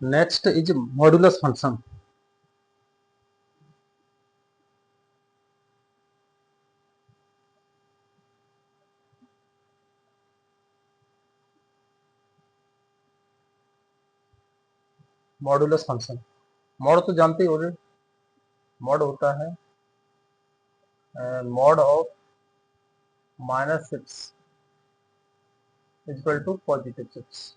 Next is modulus function. Modulus function, mod तो जानते ही हो रहे, मॉड होता है mod of -6 equal to +6,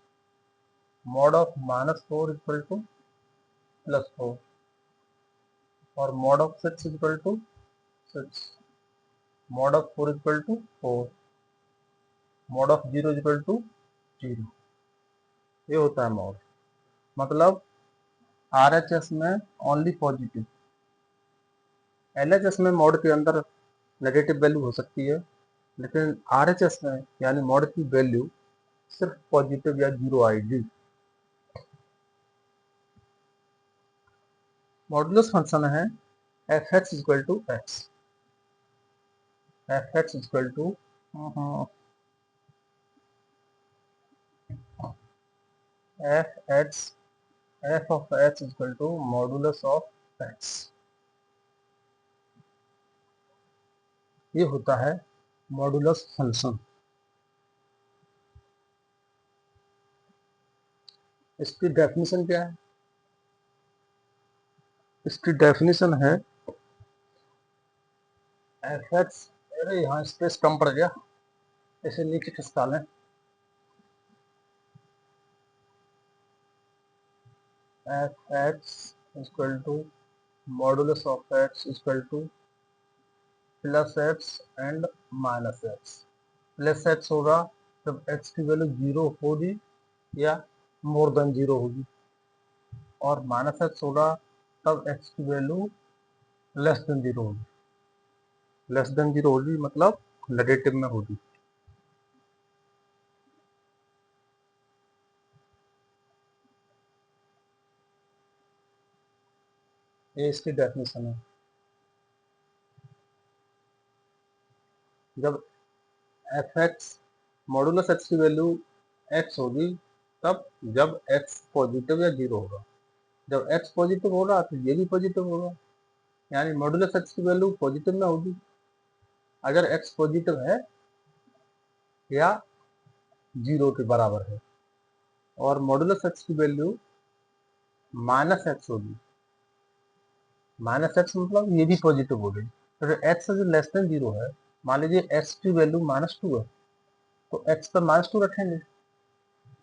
mod of -4 equal to +4, और mod of 6 equal to 6, mod of 4 equal to 4, mod of 0 equal to 0। ये होता है मॉड। मतलब RHS में ओनली पॉजिटिव, LHS में मॉड के अंदर नेगेटिव वैल्यू हो सकती है, लेकिन RHS में यानी मॉड की वैल्यू सिर्फ पॉजिटिव या 0 आएगी। मॉडुलस फंक्शन है fx equal to x, fx equal to fx, f of x equal to modulus of x। ये होता है मॉडुलस फंक्शन। इसकी डेफिनेशन क्या है? इसकी डेफिनेशन है fx, अरे यहाँ स्पेस कम पड़ गया, इसे नीचे खिसका लें। fx equal to modulus of x equal to +x and -x। +x होगा जब x की वैल्यू 0 होगी या मोर देन 0 होगी, और -x होगा तब x की वैल्यू लेस देन 0 होगी। लेस देन 0 होगी मतलब नेगेटिव में होगी। ये इसकी डेफिनेशन है। जब fx मॉडुलस x की वैल्यू x होगी तब जब x पॉजिटिव या 0 होगा। जब x पॉजिटिव होगा तो ये भी पॉजिटिव होगा, यानी मॉडुलस x की वैल्यू पॉजिटिव में होगी। अगर x पॉजिटिव है या 0 के बराबर है, और मॉडुलस x की वैल्यू -x होगी, -x मतलब ये भी पॉजिटिव हो गई। तो जो x से लेस देन 0 है, मान लीजिए x की वैल्यू -2 है, तो x पर -2 रखेंगे,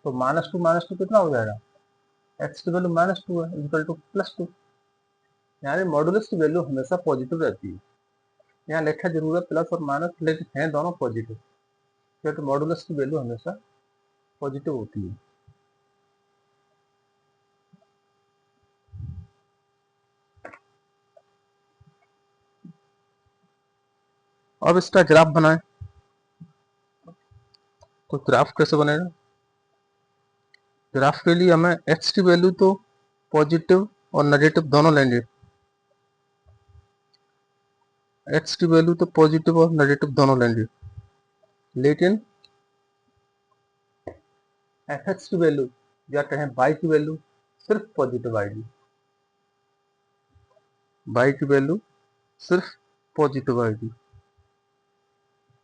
तो -2 कितना हो जाएगा? x की वैल्यू -2 है इक्वल टू +2, यानी मॉडुलस की वैल्यू हमेशा पॉजिटिव रहती है। यहाँ लिखा जरूर है प्लस और माइनस, लेकिन हैं दोनों पॉजिटिव, क्योंकि मॉडुलस की वैल्यू हमेशा पॉजिटिव होती है। अब इसका ग्राफ बनाएं, तो ग्राफ कैसे बनेगा? ग्राफ के लिए हमें x की वैल्यू तो पॉजिटिव और नेगेटिव दोनों लेंगे। x की वैल्यू तो पॉजिटिव और नेगेटिव दोनों लेंगे, लेकिन fx की वैल्यू या कहें y की वैल्यू सिर्फ पॉजिटिव आएगी। y की वैल्यू सिर्फ पॉजिटिव आएगी।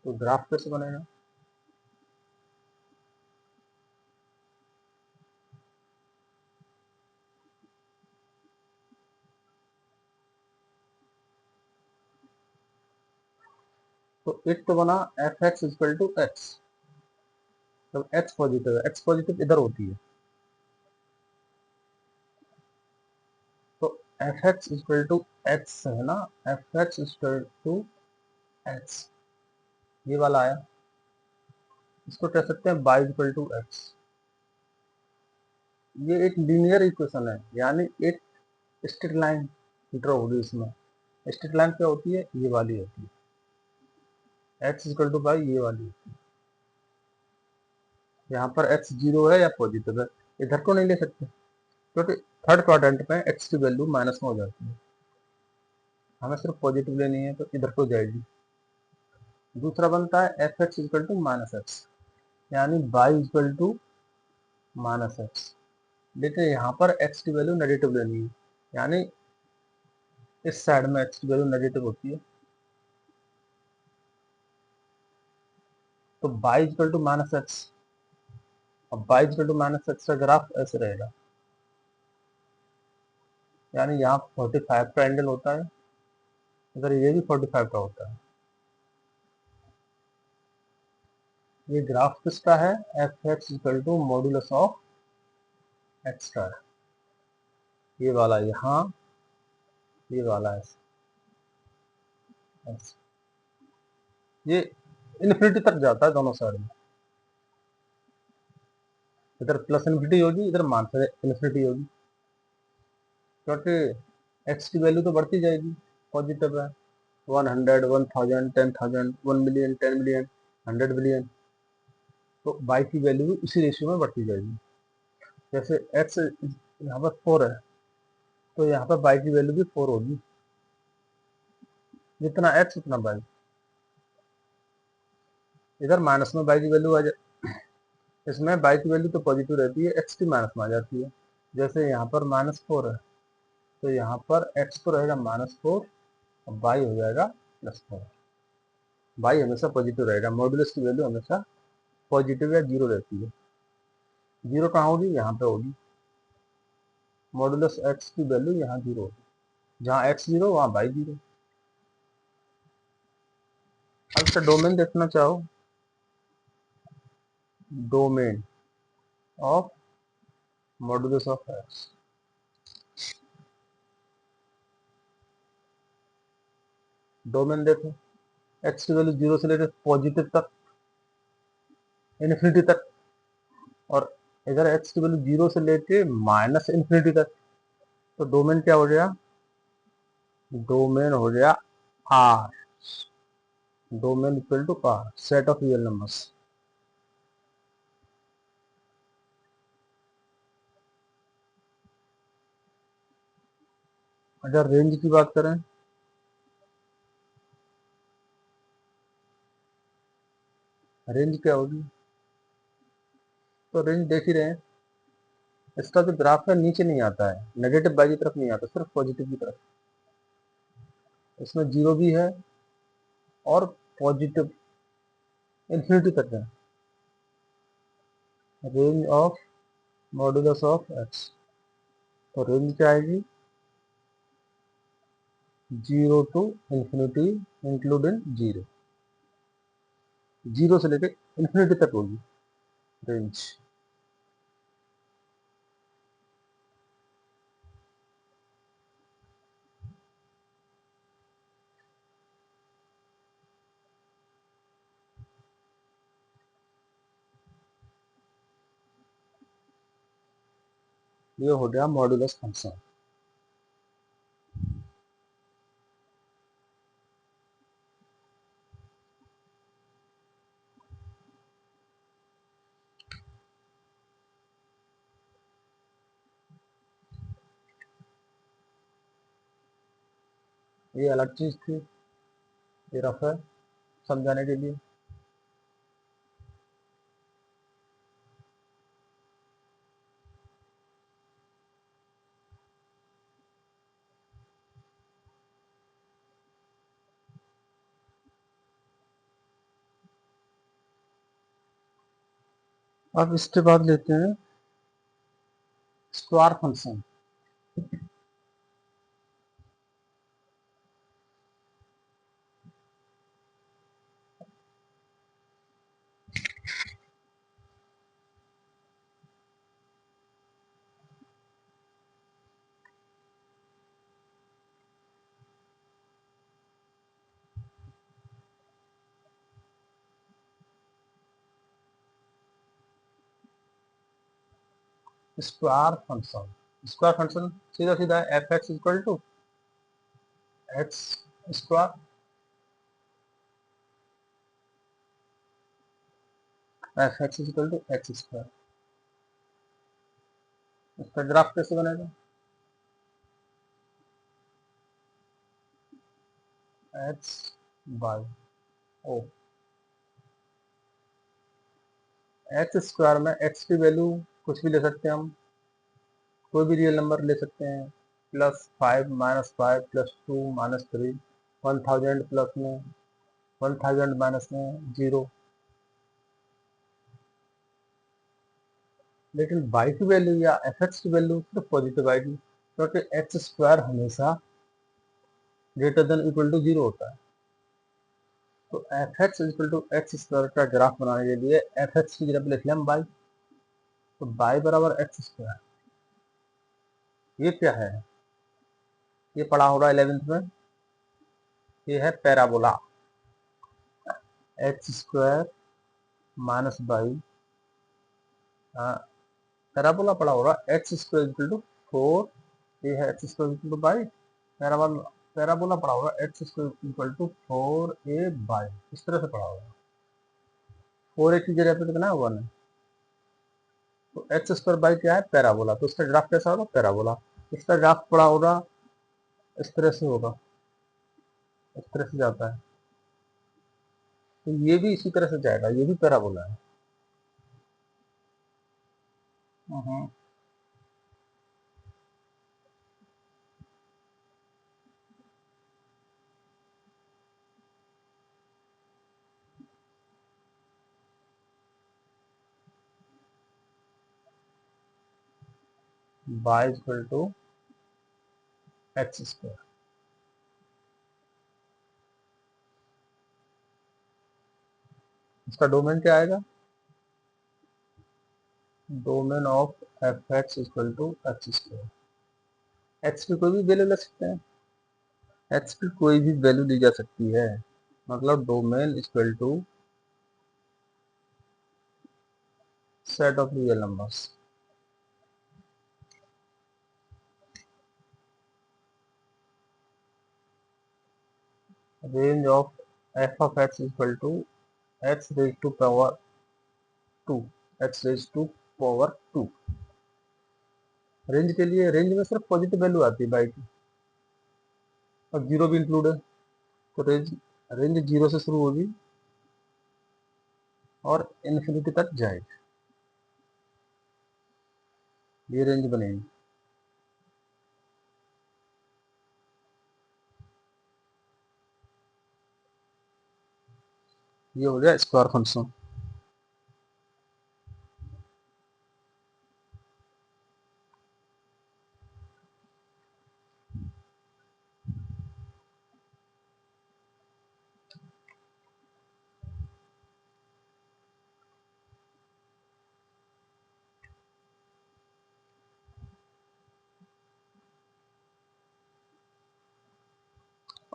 तो ग्राफ कैसे बनेगा? तो एक तो बना fx इक्वल टू x, तो x पॉजिटिव है, x पॉजिटिव इधर होती है, तो fx इक्वल टू x है ना, fx इक्वल टू x, ये वाला आया। इसको कह सकते हैं y इक्वल टू x। ये एक लीनियर इक्वेशन है, यानी एक स्ट्रेट लाइन ड्रॉ होगी इसमें। स्ट्रेट लाइन क्या होती है? ये वाली होती है, x इक्वल टू y ये वाली होती है। यहाँ पर x 0 है या पॉजिटिव है, इधर को नहीं ले सकते, क्योंकि थर्ड क्वाड्रेंट में x की वैल्यू माइनस में हो जाती है। हमें सिर्फ पॉजिटिव लेनी है, तो इधर को जाएगी। दूसरा बनता है fx इक्वल टू -x, यानी y इक्वल टू -x। लेकिन यहाँ पर x की वैल्यू नेगेटिव लेनी है, यानी इस साइड में x की वैल्यू नेगेटिव होती है, तो y equal to minus x. अब y equal to minus x का ग्राफ ऐसे रहेगा, यानी यहाँ 45 का एंगल होता है, अगर ये भी 45 का होता है। ये ग्राफ किसका है? F x equal to modulus of x का है। ये वाला यहाँ, ये वाला है, ये इन्फिनिटी तक जाता है दोनों साइड में। इधर प्लस इन्फिनिटी होगी, इधर माइनस इन्फिनिटी होगी, क्योंकि एक्स की वैल्यू तो बढ़ती जाएगी, पॉजिटिव है। 100, 1000, 10,000, 1 मिलियन, 10 मिलियन, 100 बिलियन, तो बाई की वैल्यू भी उसी रेशियो में बढ़ती जाएगी। जैसे एक्स यहाँ पर 4 है, तो यहाँ पर बाई की वैल्यू भी 4 होगी, जितना एक्स उतना बाई। इधर माइनस में बाई की वैल्यू आ जाए, इसमें बाई की वैल्यू तो पॉजिटिव रहती है, एक्स की माइनस में आ जाती है। जैसे यहाँ पर -4 है, तो यहाँ पर एक्स तो रहेगा -4 और बाई हो जाएगा +4। बाई हमेशा पॉजिटिव रहेगा, मॉडुलस की वैल्यू हमेशा पॉजिटिव या जीरो रहती है। जीरो कहाँ होगी? यहाँ पे होगी। मॉडुलस एक्स की वैल्यू यहाँ जीरो होगी, जहाँ एक्स जीरो वहाँ बाई जीरो। अब इसका डोमेन देखना चाहो, domain of modulus of x, domain देखो, एक्स की वैल्यू जीरो से लेकर पॉजिटिव तक, इन्फिनिटी तक, और इधर एक्स की वैल्यू जीरो से लेके माइनस इन्फिनिटी तक। तो डोमेन क्या हो गया? डोमेन हो गया R, domain equal to R, set of real numbers. अगर रेंज की बात करें, रेंज क्या होगी? तो रेंज देख ही रहे हैं, इसका जो ग्राफ है नीचे नहीं आता है, नेगेटिव बाई की तरफ नहीं आता, सिर्फ पॉजिटिव की तरफ। इसमें जीरो भी है और पॉजिटिव इन्फिनिटी तक है। Range of modulus of x, तो रेंज क्या आएगी? 0 to infinity including zero, zero से लेके इन्फिनिटी तक होगी रेंज। ये हो गया मॉडुलस फंक्शन। ये अलग चीज थी, ये रफ है समझाने के लिए। अब इसके बाद लेते हैं square function. Square function, square function सीधा सीधा f x equal to x square, f x equal to x square. इसका ग्राफ कैसे बनेगा? X y o, x square में एक्स की वैल्यू कुछ भी ले सकते हैं हम, कोई भी रियल नंबर ले सकते हैं, +5 -5 +2 -3, 1000 प्लस में, 1000 माइनस में 0। लेकिन y की वैल्यू या fx की वैल्यू सिर्फ पॉजिटिव आएगी, क्योंकि एक्स स्क्वायर हमेशा ग्रेटर देन इक्वल टू 0 होता है। तो f x equal to x square का ग्राफ बनाने के लिए एफ एक्स की जगह पे लिख लिया हम y, तो y बराबर एक्स स्क्वायर। ये क्या है? ये पढ़ा होगा 11th में, ये है parabola. X square minus y, parabola पढ़ा होगा, एक्स स्क्वायर इक्वल टू 4, ये है x square equal to y. Parabola parabola पढ़ा होगा x square equal to 4a y, इस तरह से पढ़ा होगा। 4a की जगह पे कितना है 1 है, तो एक्स स्क्वायर बाई क्या है पैराबोला, तो इसका ग्राफ कैसा होगा पैराबोला। इसका ग्राफ पड़ा होगा इस तरह से होगा, इस तरह से जाता है, तो ये भी इसी तरह से जाएगा, ये भी पैराबोला है। y equal to x square, इसका डोमेन क्या आएगा, domain of f x equal to x square. X की कोई भी वैल्यू ले सकते हैं, एक्स की कोई भी वैल्यू ली जा सकती है, मतलब domain equal to set of real numbers. Range of f of x equal to x raise to power 2, x raise to power 2। Range के लिए, रेंज में सिर्फ पॉजिटिव वैल्यू आती है बाई की, और जीरो भी इंक्लूड है, तो रेंज रेंज 0 से शुरू होगी और इन्फिनिटी तक जाएगी, ये रेंज बनेगी। ये हो गया स्क्वायर फंक्शन।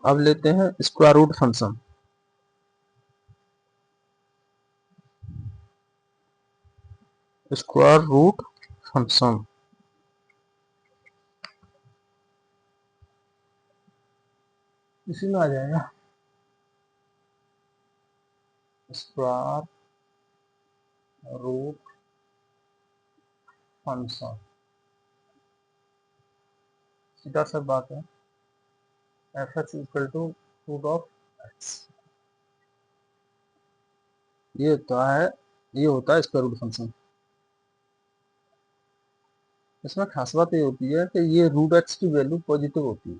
अब लेते हैं square root function. Square root function इसी में आ जाएगा, स्क्वायर रूट फंक्शन, सीधा सा बात है, f x equal to root of x, ये होता है स्क्वायर रूट फंक्शन। इसमें खास बात ये होती है कि ये रूट एक्स की वैल्यू पॉजिटिव होती है,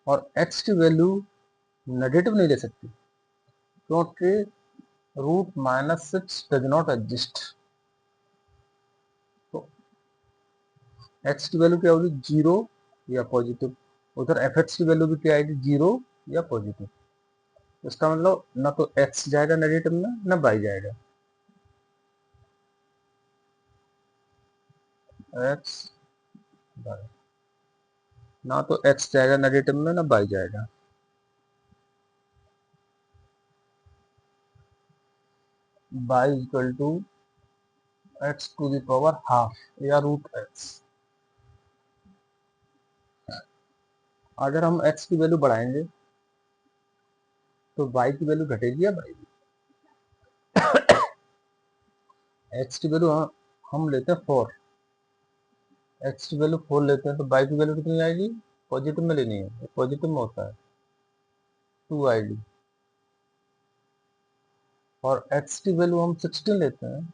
और एक्स की वैल्यू नेगेटिव नहीं ले सकती, क्योंकि रूट -6 डज नॉट एग्जिस्ट। तो एक्स की वैल्यू क्या होगी 0 या पॉजिटिव, उधर एफ एक्स की वैल्यू भी क्या आएगी 0 या पॉजिटिव। इसका मतलब ना तो एक्स जाएगा नेगेटिव में, ना बाई जाएगा, एक्स बाई, ना तो एक्स जाएगा नेगेटिव में, ना बाई जाएगा। Y equal to x to the power half या रूट एक्स। अगर हम एक्स की वैल्यू बढ़ाएंगे तो y की वैल्यू घटेगी या बढ़ेगी। एक्स की वैल्यू हम लेते हैं 4, एक्स की वैल्यू 4 लेते हैं, तो y की वैल्यू कितनी आएगी, पॉजिटिव में लेनी है, पॉजिटिव में होता है 2 आएगी। और x की वैल्यू हम 16 लेते हैं,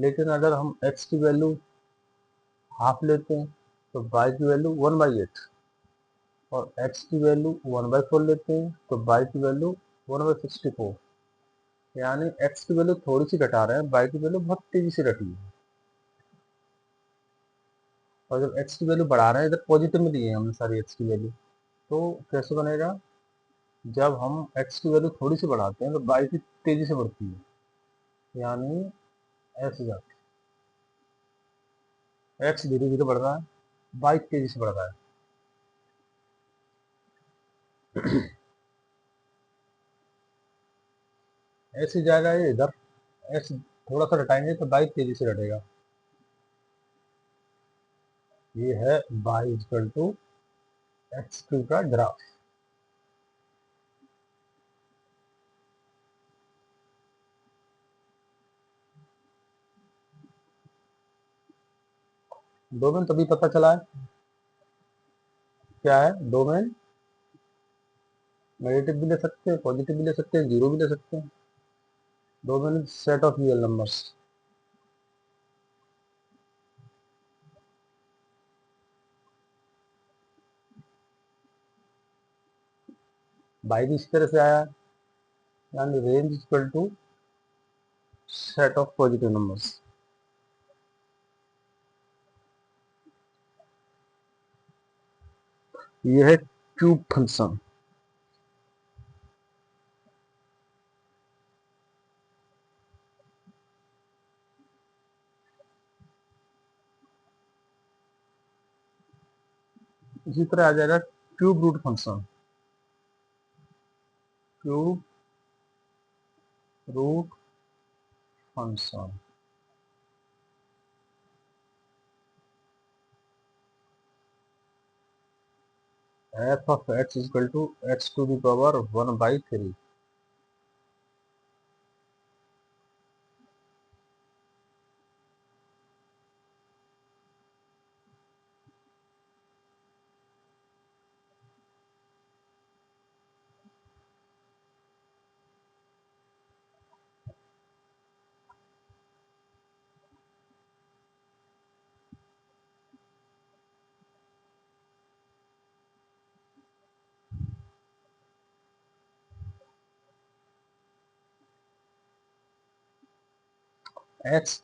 लेकिन अगर हम x की वैल्यू हाफ लेते हैं तो y की वैल्यू 1/8, और x की वैल्यू 1/4 लेते हैं तो y की वैल्यू 1/64। यानी x की वैल्यू थोड़ी सी घटा रहे हैं, y की वैल्यू बहुत तेजी से घटी है। और जब x की वैल्यू बढ़ा रहे हैं, इधर पॉजिटिव में दी है हमने सारी x की वैल्यू, तो कैसे बनेगा? जब हम x की वैल्यू थोड़ी सी बढ़ाते हैं तो y की तेजी से बढ़ती है, यानी ऐसे जाती है। x धीरे धीरे बढ़ रहा है, y तेजी से बढ़ रहा है। ऐसे जाएगा ये इधर, x थोड़ा सा घटाएंगे तो y तेजी से घटेगा। ये है y इक्वल टू x2 का ग्राफ। डोमेन तभी पता चला है, क्या है डोमेन? नेगेटिव भी ले सकते हैं, पॉजिटिव भी ले सकते हैं, जीरो भी ले सकते हैं। Domain is set of real numbers. Y भी इस तरह से आया, यानी range equal to set of positive numbers. ये है क्यूब फंक्शन। इसी तरह आ जाएगा cube root function. Cube root function f of x equal to x to the power 1/3। X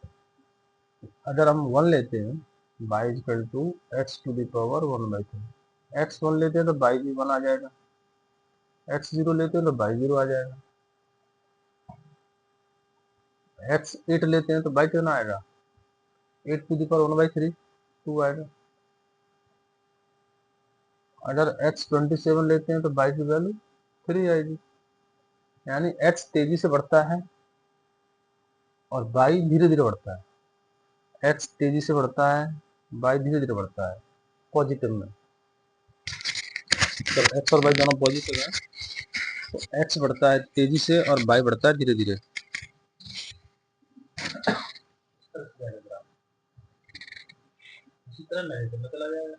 अगर हम 1 लेते हैं, y equal to x to the power 1/3। X 1 लेते हैं तो बाई भी 1 आ जाएगा, एक्स 0 लेते हैं तो बाई 0 आ जाएगा, एक्स 8 लेते हैं तो बाई कितना आएगा? 8 टू द पावर 1/3, 2 आएगा। अगर एक्स 27 लेते हैं तो बाई की वैल्यू 3 आएगी। यानी एक्स तेजी से बढ़ता है और बाई धीरे धीरे बढ़ता है। एक्स तेजी से बढ़ता है, बाई धीरे धीरे बढ़ता है पॉजिटिव में। तो एक्स और बाई दोनों पॉजिटिव है, तो एक्स बढ़ता है तेजी से और बाई बढ़ता है धीरे धीरे। इसी तरह नेगेटिव में चला जाएगा,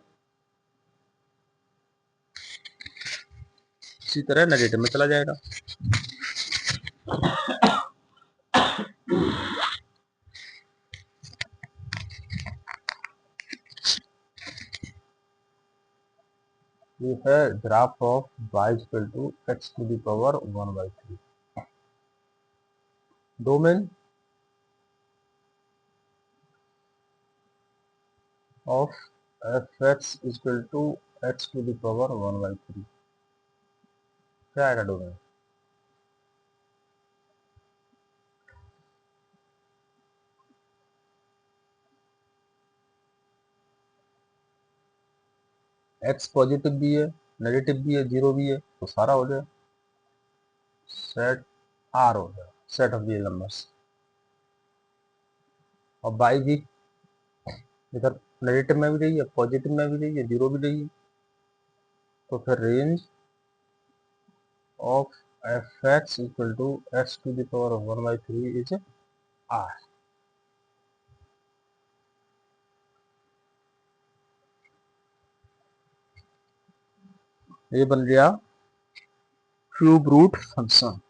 इसी तरह नेगेटिव में चला जाएगा। ये है graph of y equal to x to the power 1/3। Domain of f x equal to x to the power 1/3। क्या आएगा डोमेन? एक्स पॉजिटिव भी है, नेगेटिव भी है, जीरो भी है, तो सारा हो जाए सेट आर हो गया, सेट ऑफ रियल नंबर्स। और बाई भी इधर नेगेटिव में भी रही है, पॉजिटिव में भी रही है, जीरो भी रही है, तो फिर range of f x equal to x to the power 1/3 is R. ये बन गया क्यूब रूट फंक्शन।